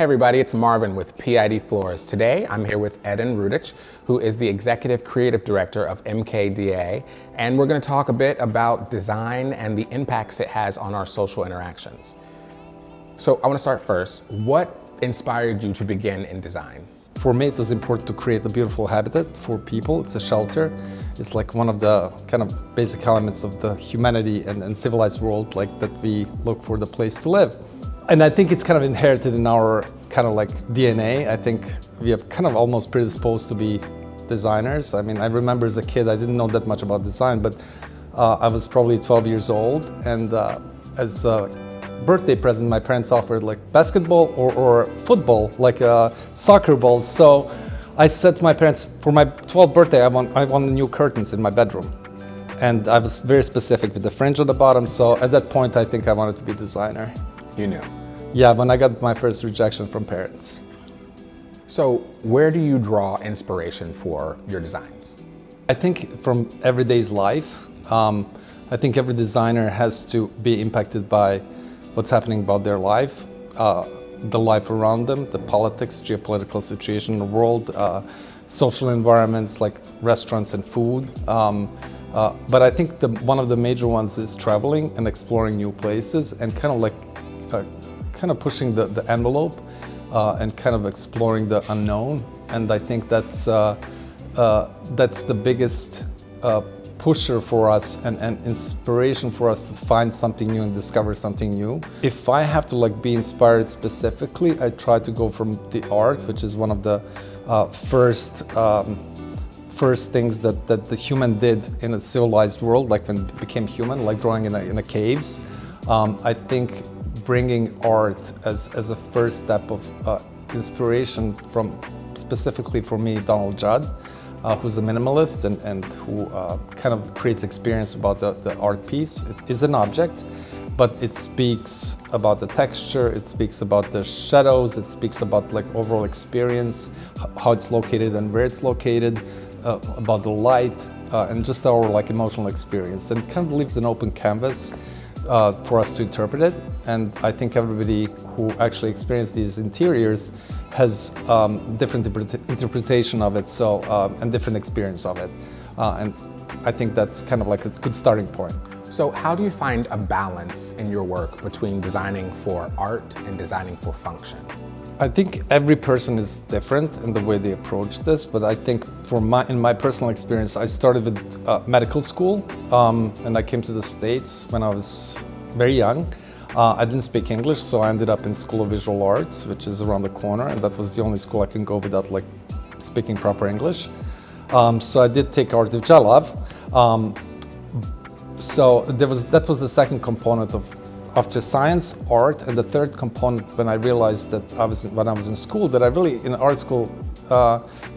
Hey everybody, it's Marvin with PID Floors. Today I'm here with Edin Rudic, who is the Executive Creative Director of MKDA, and we're going to talk a bit about design and the impacts it has on our social interactions. So I want to start first. What inspired you to begin in design? For me, it was important to create a beautiful habitat for people. It's a shelter. It's like one of the kind of basic elements of the humanity and civilized world, like that we look for the place to live. And I think it's kind of inherited in our kind of like DNA. I think we are kind of almost predisposed to be designers. I mean, I remember as a kid, I didn't know that much about design, but I was probably 12 years old. And as a birthday present, my parents offered like basketball or football, like soccer balls. So I said to my parents, for my 12th birthday, I want new curtains in my bedroom. And I was very specific with the fringe at the bottom. So at that point, I think I wanted to be a designer. You knew. Yeah, when I got my first rejection from parents. So where do you draw inspiration for your designs? I think from everyday's life. I think every designer has to be impacted by what's happening about their life, the life around them, the politics, geopolitical situation in the world, social environments like restaurants and food. But I think one of the major ones is traveling and exploring new places and kind of like pushing the envelope and kind of exploring the unknown. And I think that's the biggest pusher for us and inspiration for us to find something new and discover something new. If I have to like be inspired specifically, I try to go from the art, which is one of the first things that the human did in a civilized world, like when it became human, like drawing in a caves. I think bringing art as a first step of inspiration from, specifically for me, Donald Judd, who's a minimalist and who kind of creates experience about the art piece. It is an object, but it speaks about the texture, it speaks about the shadows, it speaks about like overall experience, how it's located and where it's located, about the light, and just our like emotional experience. And it kind of leaves an open canvas for us to interpret it. And I think everybody who actually experienced these interiors has different interpretation of it, so and different experience of it. And I think that's kind of like a good starting point. So how do you find a balance in your work between designing for art and designing for function? I think every person is different in the way they approach this, but I think in my personal experience, I started with medical school, and I came to the States when I was very young. I didn't speak English, so I ended up in School of Visual Arts, which is around the corner, and that was the only school I can go without like speaking proper English. So I did take art, which I love. So that was the second component of after science, art, and the third component when I realized that when I was in school, that I really, in art school,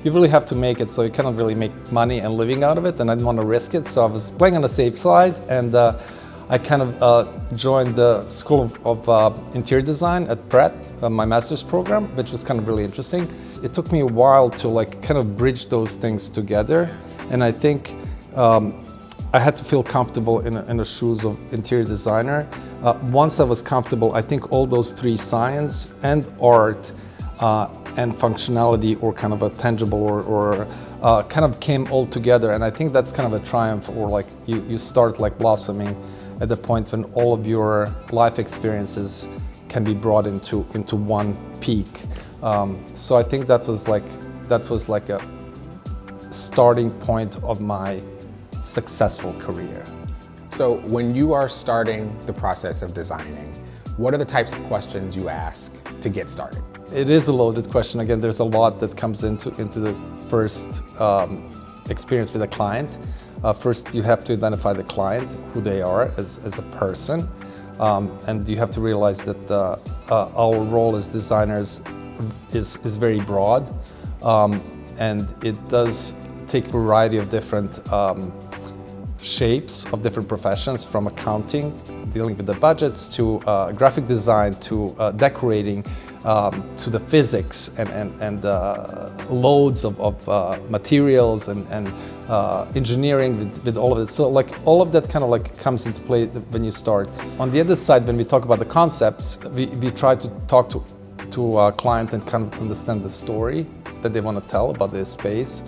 you really have to make it, so you cannot really make money and living out of it, and I didn't want to risk it, so I was playing on the safe side, and I kind of joined the School of Interior Design at Pratt, my master's program, which was kind of really interesting. It took me a while to like kind of bridge those things together, and I think I had to feel comfortable in the shoes of interior designer. Once I was comfortable, I think all those three, science and art and functionality, or kind of a tangible or kind of came all together. And I think that's kind of a triumph, or like you start like blossoming at the point when all of your life experiences can be brought into one peak. So I think that was like a starting point of my successful career. So when you are starting the process of designing, what are the types of questions you ask to get started? It is a loaded question. Again, there's a lot that comes into the first experience with a client. First, you have to identify the client, who they are as a person, and you have to realize that our role as designers is very broad, and it does take a variety of different shapes of different professions, from accounting, dealing with the budgets, to graphic design, to decorating, to the physics and loads of materials and engineering with all of it. So like all of that kind of like comes into play when you start. On the other side, when we talk about the concepts, we try to talk to to a client and kind of understand the story that they want to tell about their space,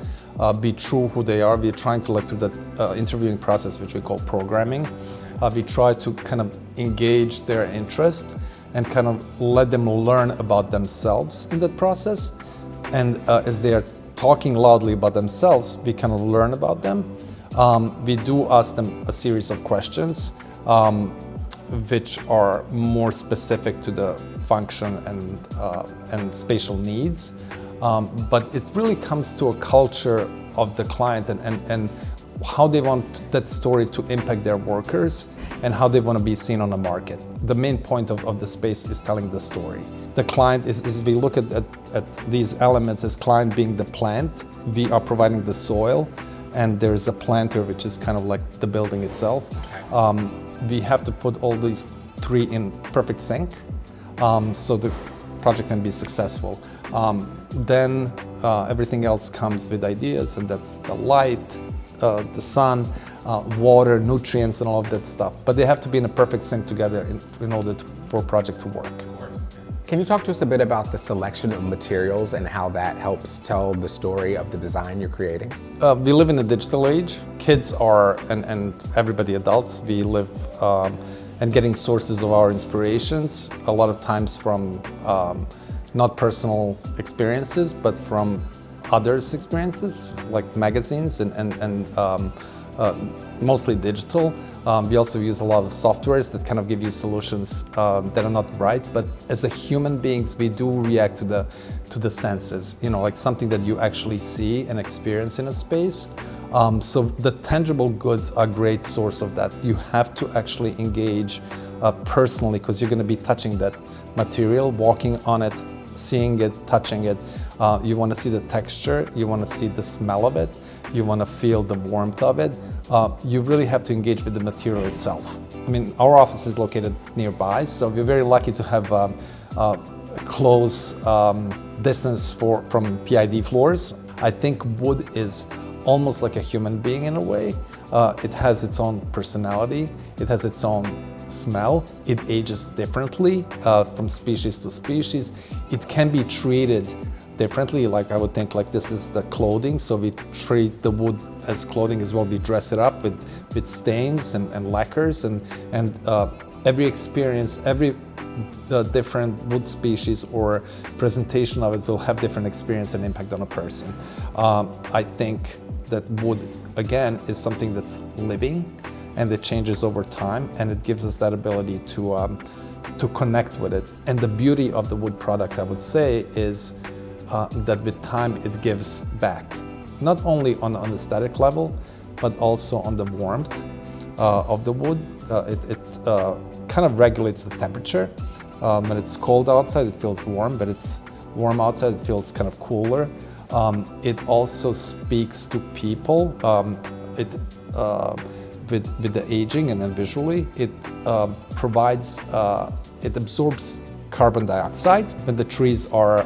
be true who they are. We're trying to, like, through that interviewing process, which we call programming, we try to kind of engage their interest and kind of let them learn about themselves in that process. And as they are talking loudly about themselves, we kind of learn about them. We do ask them a series of questions, which are more specific to the function and spatial needs. But it really comes to a culture of the client and how they want that story to impact their workers and how they want to be seen on the market. The main point of the space is telling the story. The client is we look at these elements as client being the plant, we are providing the soil, and there's a planter, which is kind of like the building itself. We have to put all these three in perfect sync, so the project can be successful. Then everything else comes with ideas, and that's the light, the sun, water, nutrients, and all of that stuff. But they have to be in a perfect sync together in order for a project to work. Can you talk to us a bit about the selection of materials and how that helps tell the story of the design you're creating? We live in a digital age. Kids are, and everybody adults, we live and getting sources of our inspirations, a lot of times from not personal experiences, but from others' experiences, like magazines and mostly digital. We also use a lot of softwares that kind of give you solutions that are not right, but as a human beings, we do react to the senses, you know, like something that you actually see and experience in a space. So the tangible goods are a great source of that. You have to actually engage personally, because you're going to be touching that material, walking on it, seeing it, touching it. You want to see the texture, you want to see the smell of it, you want to feel the warmth of it. You really have to engage with the material itself. I mean, our office is located nearby, so we're very lucky to have a close distance from PID Floors. I think wood is almost like a human being in a way. It has its own personality, it has its own smell, it ages differently from species to species. It can be treated differently, like I would think like this is the clothing, so we treat the wood as clothing as well. We dress it up with stains and lacquers, and every experience, every different wood species or presentation of it will have different experience and impact on a person. I think that wood, again, is something that's living and it changes over time, and it gives us that ability to connect with it. And the beauty of the wood product, I would say, is that with time it gives back, not only on an aesthetic level, but also on the warmth of the wood. It kind of regulates the temperature. When it's cold outside, it feels warm, but it's warm outside, it feels kind of cooler. It also speaks to people. With the aging and then visually, it provides, it absorbs carbon dioxide. When the trees are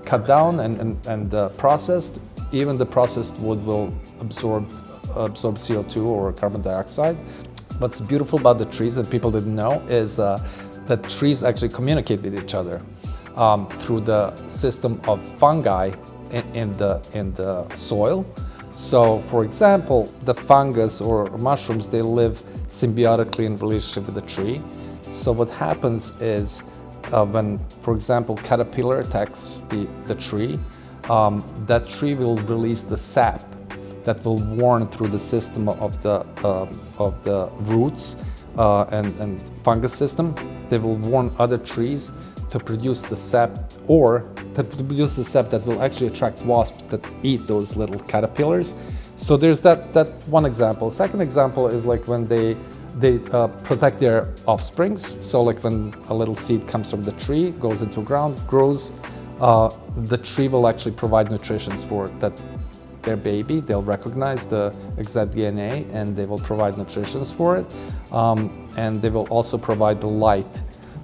cut down and processed, even the processed wood will absorb CO2 or carbon dioxide. What's beautiful about the trees that people didn't know is that trees actually communicate with each other through the system of fungi in the soil. So, for example, the fungus or mushrooms, they live symbiotically in relationship with the tree. So what happens is when, for example, caterpillar attacks the tree, that tree will release the sap that will warn through the system of the roots and fungus system. They will warn other trees to produce the sap, or to produce the sap that will actually attract wasps that eat those little caterpillars. So there's that one example. Second example is like when they protect their offsprings. So like when a little seed comes from the tree, goes into ground, grows, the tree will actually provide nutrition for their baby. They'll recognize the exact DNA and they will provide nutrition for it. And they will also provide the light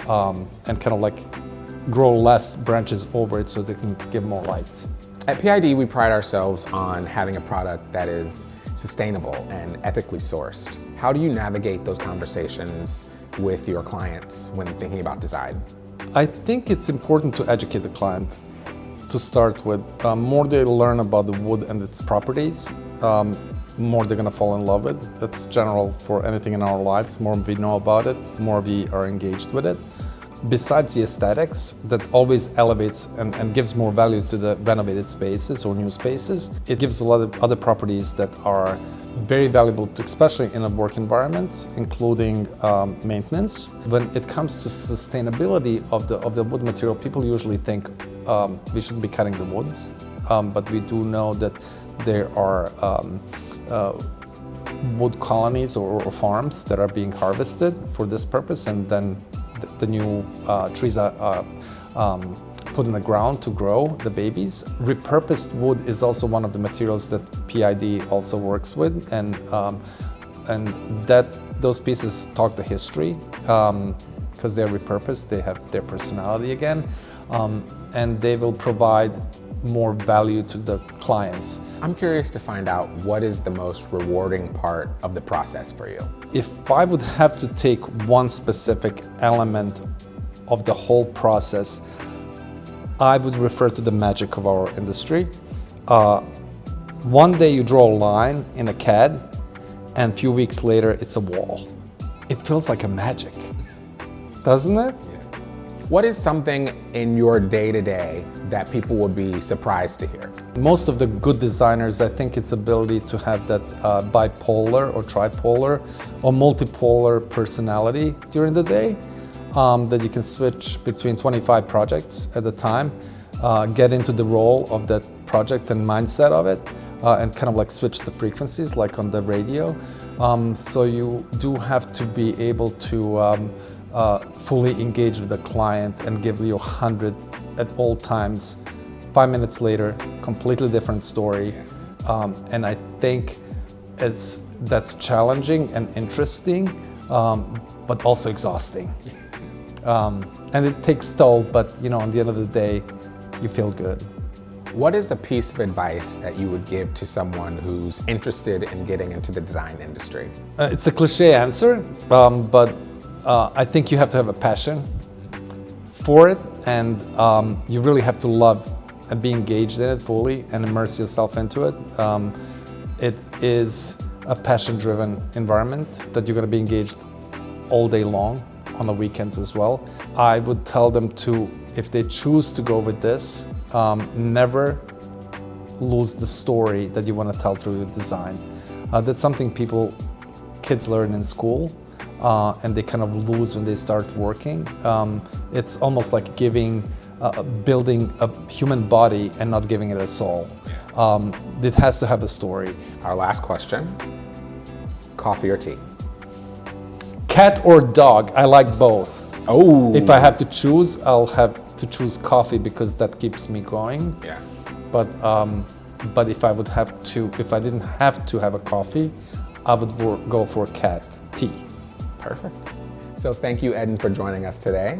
and kind of like grow less branches over it so they can give more lights. At PID, we pride ourselves on having a product that is sustainable and ethically sourced. How do you navigate those conversations with your clients when thinking about design? I think it's important to educate the client to start with. More they learn about the wood and its properties, more they're gonna fall in love with. That's general for anything in our lives. More we know about it, more we are engaged with it. Besides the aesthetics, that always elevates and gives more value to the renovated spaces or new spaces, it gives a lot of other properties that are very valuable, to, especially in a work environments, including maintenance. When it comes to sustainability of the wood material, people usually think we shouldn't be cutting the woods, but we do know that there are wood colonies or farms that are being harvested for this purpose, and then the new trees are put in the ground to grow the babies. Repurposed wood is also one of the materials that PID also works with, and that those pieces talk the history because they're repurposed. They have their personality again, and they will provide more value to the clients. I'm curious to find out, what is the most rewarding part of the process for you? If I would have to take one specific element of the whole process, I would refer to the magic of our industry. One day you draw a line in a CAD, and a few weeks later it's a wall. It feels like a magic, doesn't it? What is something in your day-to-day that people would be surprised to hear? Most of the good designers, I think it's ability to have that bipolar or tripolar or multipolar personality during the day, that you can switch between 25 projects at a time, get into the role of that project and mindset of it, and kind of like switch the frequencies like on the radio. So you do have to be able to fully engage with the client and give you 100 at all times. 5 minutes later, completely different story. And I think that's challenging and interesting, but also exhausting. And it takes toll, but on the end of the day, you feel good. What is a piece of advice that you would give to someone who's interested in getting into the design industry? It's a cliche answer, but I think you have to have a passion for it, and you really have to love and be engaged in it fully and immerse yourself into it. It is a passion-driven environment that you're going to be engaged all day long, on the weekends as well. I would tell them to, if they choose to go with this, never lose the story that you want to tell through your design. That's something kids learn in school, and they kind of lose when they start working. It's almost like building a human body and not giving it a soul. It has to have a story. Our last question, coffee or tea? Cat or dog? I like both. Oh. If I have to choose, I'll have to choose coffee because that keeps me going. Yeah. But if I didn't have to have a coffee, I would go for cat tea. Perfect. So thank you, Edin, for joining us today.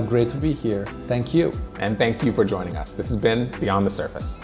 Great to be here. Thank you. And thank you for joining us. This has been Beyond the Surface.